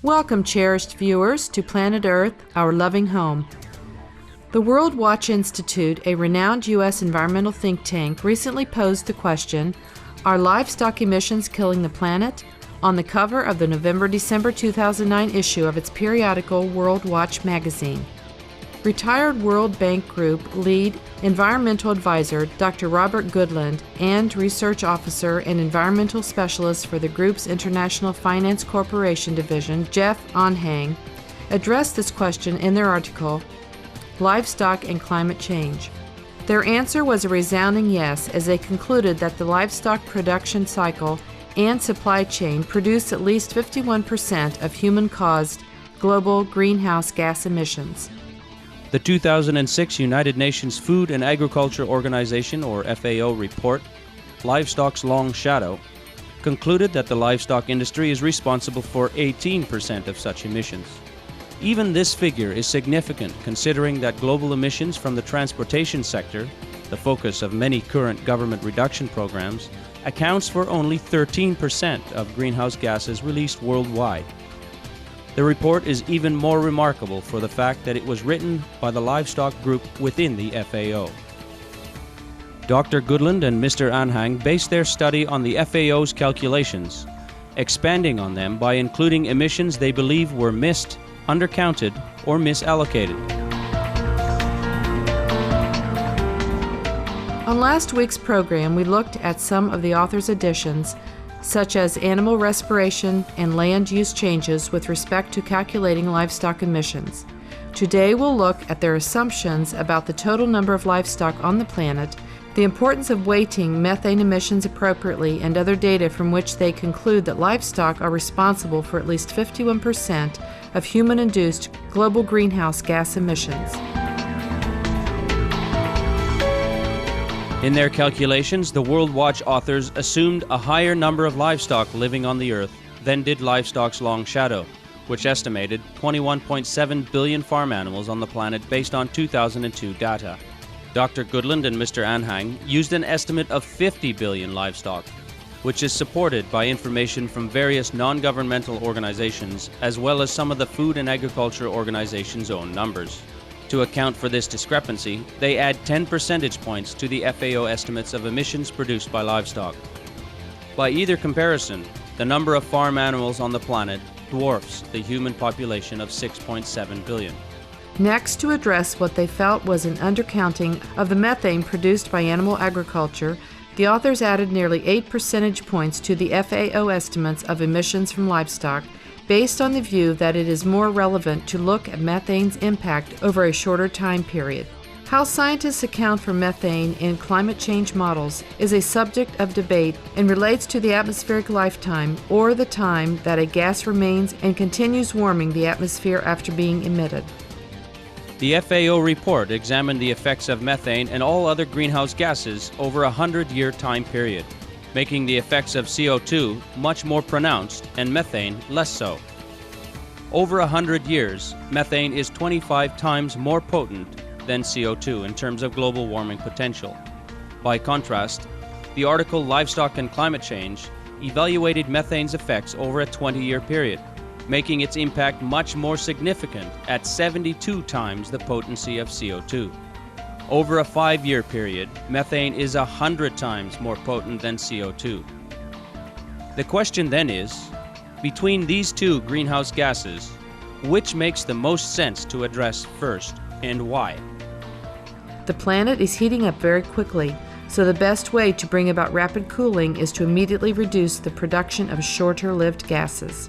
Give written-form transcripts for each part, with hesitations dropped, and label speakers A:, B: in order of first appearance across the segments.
A: Welcome, cherished viewers, to Planet Earth, our loving home. The World Watch Institute, a renowned U.S. environmental think tank, recently posed the question, "Are livestock emissions killing the planet?" on the cover of the November-December 2009 issue of its periodical World Watch magazine. Retired World Bank Group lead environmental advisor Dr. Robert Goodland and research officer and environmental specialist for the group's International Finance Corporation division, Jeff Onhang, addressed this question in their article, Livestock and Climate Change. Their answer was a resounding yes, as they concluded that the livestock production cycle and supply chain produce at least 51% of human-caused global greenhouse gas emissions.
B: The 2006 United Nations Food and Agriculture Organization, or FAO, report, Livestock's Long Shadow, concluded that the livestock industry is responsible for 18% of such emissions. Even this figure is significant considering that global emissions from the transportation sector, the focus of many current government reduction programs, accounts for only 13% of greenhouse gases released worldwide. The report is even more remarkable for the fact that it was written by the livestock group within the FAO. Dr. Goodland and Mr. Anhang based their study on the FAO's calculations, expanding on them by including emissions they believe were missed, undercounted, or misallocated.
A: On last week's program, we looked at some of the author's additions, such as animal respiration and land use changes with respect to calculating livestock emissions. Today we'll look at their assumptions about the total number of livestock on the planet, the importance of weighting methane emissions appropriately, and other data from which they conclude that livestock are responsible for at least 51% of human-induced global greenhouse gas emissions.
B: In their calculations, the World Watch authors assumed a higher number of livestock living on the Earth than did livestock's long shadow, which estimated 21.7 billion farm animals on the planet based on 2002 data. Dr. Goodland and Mr. Anhang used an estimate of 50 billion livestock, which is supported by information from various non-governmental organizations as well as some of the Food and Agriculture Organization's own numbers. To account for this discrepancy, they add 10 percentage points to the FAO estimates of emissions produced by livestock. By either comparison, the number of farm animals on the planet dwarfs the human population of 6.7 billion.
A: Next, to address what they felt was an undercounting of the methane produced by animal agriculture, the authors added nearly 8 percentage points to the FAO estimates of emissions from livestock, based on the view that it is more relevant to look at methane's impact over a shorter time period. How scientists account for methane in climate change models is a subject of debate and relates to the atmospheric lifetime, or the time that a gas remains and continues warming the atmosphere after being emitted.
B: The FAO report examined the effects of methane and all other greenhouse gases over a 100-year time period, making the effects of CO2 much more pronounced and methane less so. Over 100 years, methane is 25 times more potent than CO2 in terms of global warming potential. By contrast, the article Livestock and Climate Change evaluated methane's effects over a 20-year period, making its impact much more significant at 72 times the potency of CO2. Over a 5-year period, methane is 100 times more potent than CO2. The question then is, between these two greenhouse gases, which makes the most sense to address first, and why?
A: The planet is heating up very quickly, so the best way to bring about rapid cooling is to immediately reduce the production of shorter-lived gases.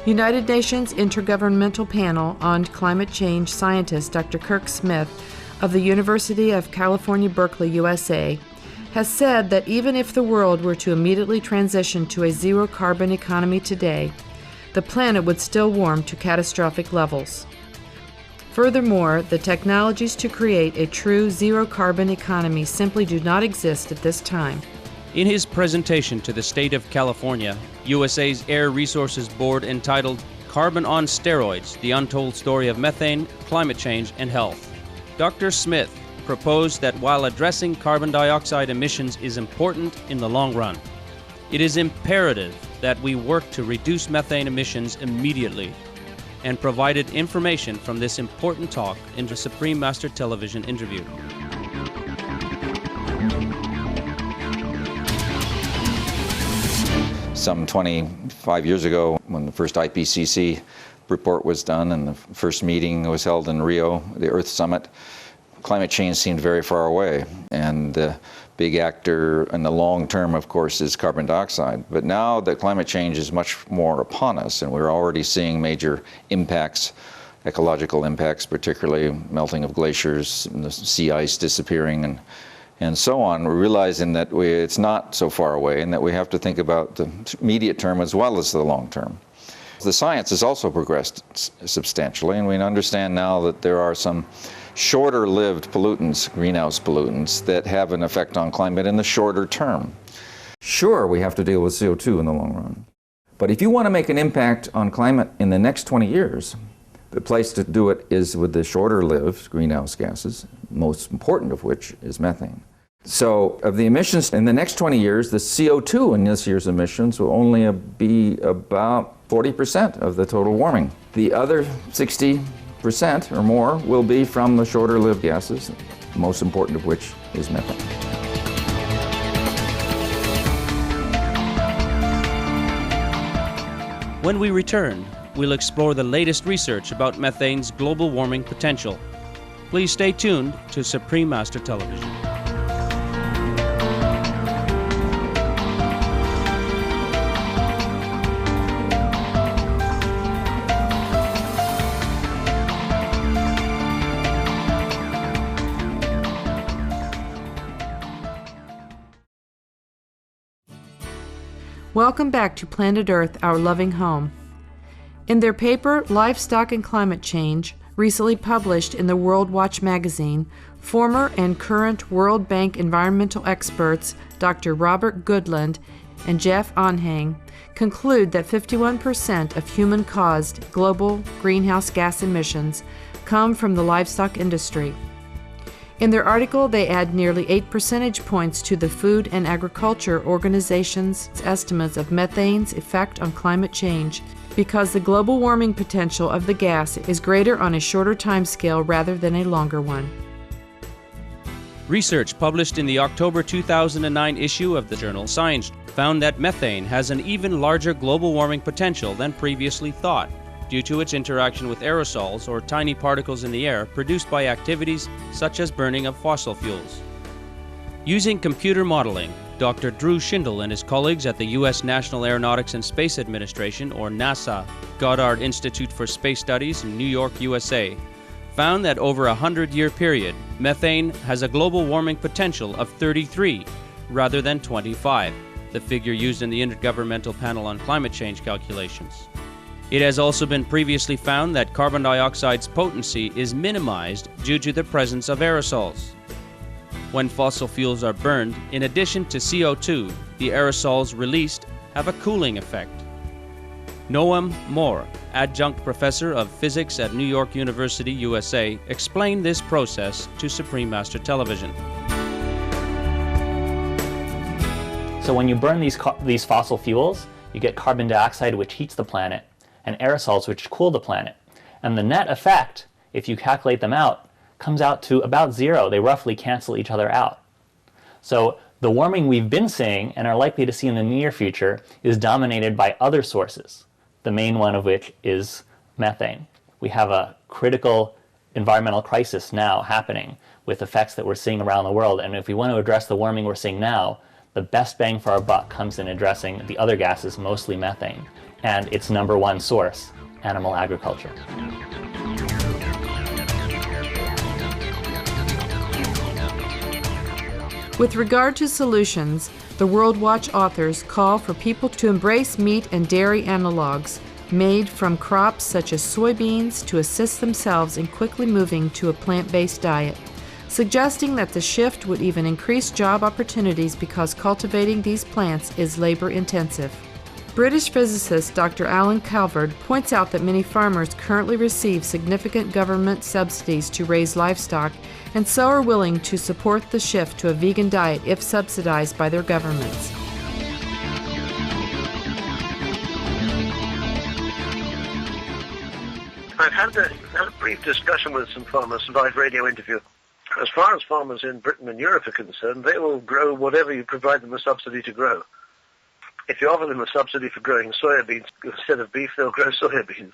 A: United Nations Intergovernmental Panel on Climate Change scientist Dr. Kirk Smith of the University of California, Berkeley, USA, has said that even if the world were to immediately transition to a zero-carbon economy today, the planet would still warm to catastrophic levels. Furthermore, the technologies to create a true zero-carbon economy simply do not exist at this time.
B: In his presentation to the state of California, USA's Air Resources Board, entitled Carbon on Steroids, The Untold Story of Methane, Climate Change and Health, Dr. Smith proposed that while addressing carbon dioxide emissions is important in the long run, it is imperative that we work to reduce methane emissions immediately, and provided information from this important talk in the Supreme Master Television interview.
C: Some 25 years ago, when the first IPCC report was done and the first meeting was held in Rio, the Earth Summit, climate change seemed very far away. And the big actor in the long term, of course, is carbon dioxide. But now that climate change is much more upon us, and we're already seeing major impacts, ecological impacts, particularly melting of glaciers, and the sea ice disappearing, and so on, we're realizing that it's not so far away and that we have to think about the immediate term as well as the long term. The science has also progressed substantially, and we understand now that there are some shorter-lived pollutants, greenhouse pollutants, that have an effect on climate in the shorter term. Sure, we have to deal with CO2 in the long run. But if you want to make an impact on climate in the next 20 years, the place to do it is with the shorter-lived greenhouse gases, most important of which is methane. So of the emissions in the next 20 years, the CO2 in this year's emissions will only be about 40% of the total warming. The other 60% or more will be from the shorter-lived gases, most important of which is methane.
B: When we return, we'll explore the latest research about methane's global warming potential. Please stay tuned to Supreme Master Television.
A: Welcome back to Planet Earth, Our Loving Home. In their paper, Livestock and Climate Change, recently published in the World Watch magazine, former and current World Bank environmental experts Dr. Robert Goodland and Jeff Onhang conclude that 51% of human-caused global greenhouse gas emissions come from the livestock industry. In their article, they add nearly 8 percentage points to the Food and Agriculture Organization's estimates of methane's effect on climate change, because the global warming potential of the gas is greater on a shorter time scale rather than a longer one.
B: Research published in the October 2009 issue of the journal Science found that methane has an even larger global warming potential than previously thought, due to its interaction with aerosols or tiny particles in the air produced by activities such as burning of fossil fuels. Using computer modeling, Dr. Drew Schindel and his colleagues at the U.S. National Aeronautics and Space Administration, or NASA, Goddard Institute for Space Studies in New York, USA, found that over a 100-year period, methane has a global warming potential of 33 rather than 25, the figure used in the Intergovernmental Panel on Climate Change calculations. It has also been previously found that carbon dioxide's potency is minimized due to the presence of aerosols. When fossil fuels are burned, in addition to CO2, the aerosols released have a cooling effect. Noam Moore, adjunct professor of physics at New York University, USA, explained this process to Supreme Master Television.
D: So when you burn these fossil fuels, you get carbon dioxide, which heats the planet, and aerosols, which cool the planet. And the net effect, if you calculate them out, comes out to about zero. They roughly cancel each other out. So the warming we've been seeing and are likely to see in the near future is dominated by other sources, the main one of which is methane. We have a critical environmental crisis now happening with effects that we're seeing around the world. And if we want to address the warming we're seeing now, the best bang for our buck comes in addressing the other gases, mostly methane, and its number one source, animal agriculture.
A: With regard to solutions, the World Watch authors call for people to embrace meat and dairy analogs made from crops such as soybeans to assist themselves in quickly moving to a plant-based diet, suggesting that the shift would even increase job opportunities because cultivating these plants is labor-intensive. British physicist Dr. Alan Calvert points out that many farmers currently receive significant government subsidies to raise livestock and so are willing to support the shift to a vegan diet if subsidized by their governments.
E: I've had a brief discussion with some farmers, a live radio interview. As far as farmers in Britain and Europe are concerned, they will grow whatever you provide them a subsidy to grow. If you offer them a subsidy for growing soybeans instead of beef, they'll grow soybeans.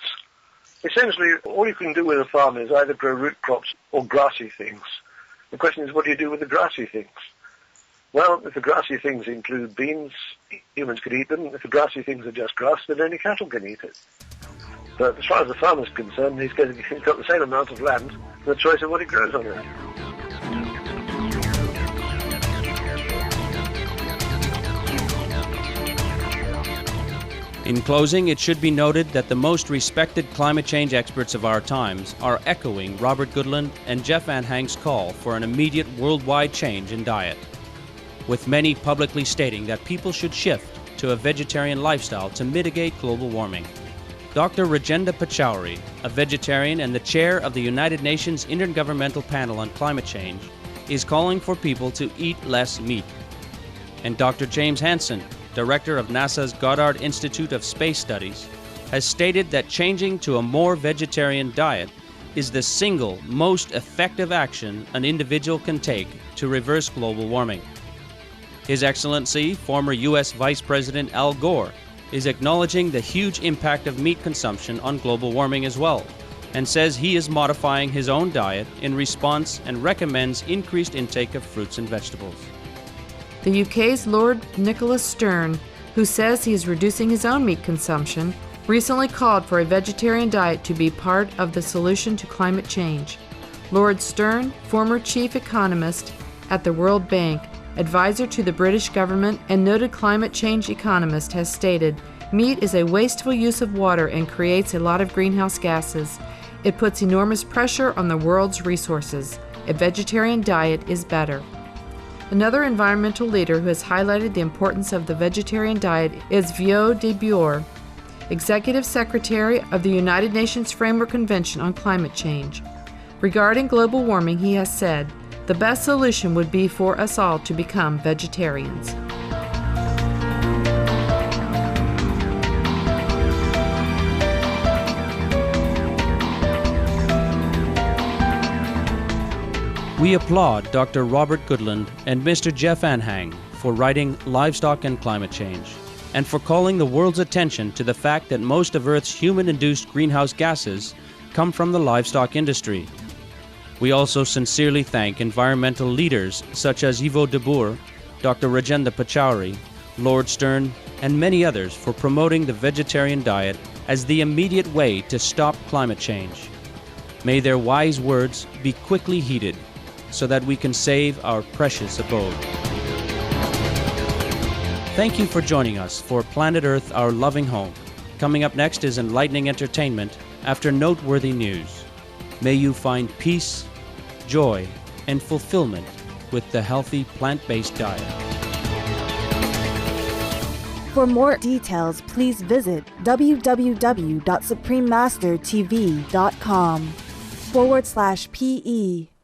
E: Essentially, all you can do with a farm is either grow root crops or grassy things. The question is, what do you do with the grassy things? Well, if the grassy things include beans, humans could eat them. If the grassy things are just grass, then only cattle can eat it. But as far as the farmer's concerned, he's got the same amount of land, the choice of what he grows on it.
B: In closing, it should be noted that the most respected climate change experts of our times are echoing Robert Goodland and Jeff Van Hang's call for an immediate worldwide change in diet, with many publicly stating that people should shift to a vegetarian lifestyle to mitigate global warming. Dr. Rajendra Pachauri, a vegetarian and the chair of the United Nations Intergovernmental Panel on Climate Change, is calling for people to eat less meat. And Dr. James Hansen, director of NASA's Goddard Institute of Space Studies, has stated that changing to a more vegetarian diet is the single most effective action an individual can take to reverse global warming. His Excellency, former U.S. Vice President Al Gore, is acknowledging the huge impact of meat consumption on global warming as well, and says he is modifying his own diet in response and recommends increased intake of fruits and vegetables.
A: The UK's Lord Nicholas Stern, who says he is reducing his own meat consumption, recently called for a vegetarian diet to be part of the solution to climate change. Lord Stern, former chief economist at the World Bank, advisor to the British government, and noted climate change economist, has stated, "Meat is a wasteful use of water and creates a lot of greenhouse gases. It puts enormous pressure on the world's resources. A vegetarian diet is better." Another environmental leader who has highlighted the importance of the vegetarian diet is Vieux de Boer, Executive Secretary of the United Nations Framework Convention on Climate Change. Regarding global warming, he has said, "The best solution would be for us all to become vegetarians."
B: We applaud Dr. Robert Goodland and Mr. Jeff Van Hang for writing Livestock and Climate Change, and for calling the world's attention to the fact that most of Earth's human-induced greenhouse gases come from the livestock industry. We also sincerely thank environmental leaders such as Vieux de Boer, Dr. Rajendra Pachauri, Lord Stern, and many others for promoting the vegetarian diet as the immediate way to stop climate change. May their wise words be quickly heeded, so that we can save our precious abode. Thank you for joining us for Planet Earth, Our Loving Home. Coming up next is enlightening entertainment after noteworthy news. May you find peace, joy, and fulfillment with the healthy plant-based diet.
F: For more details, please visit www.suprememastertv.com/PE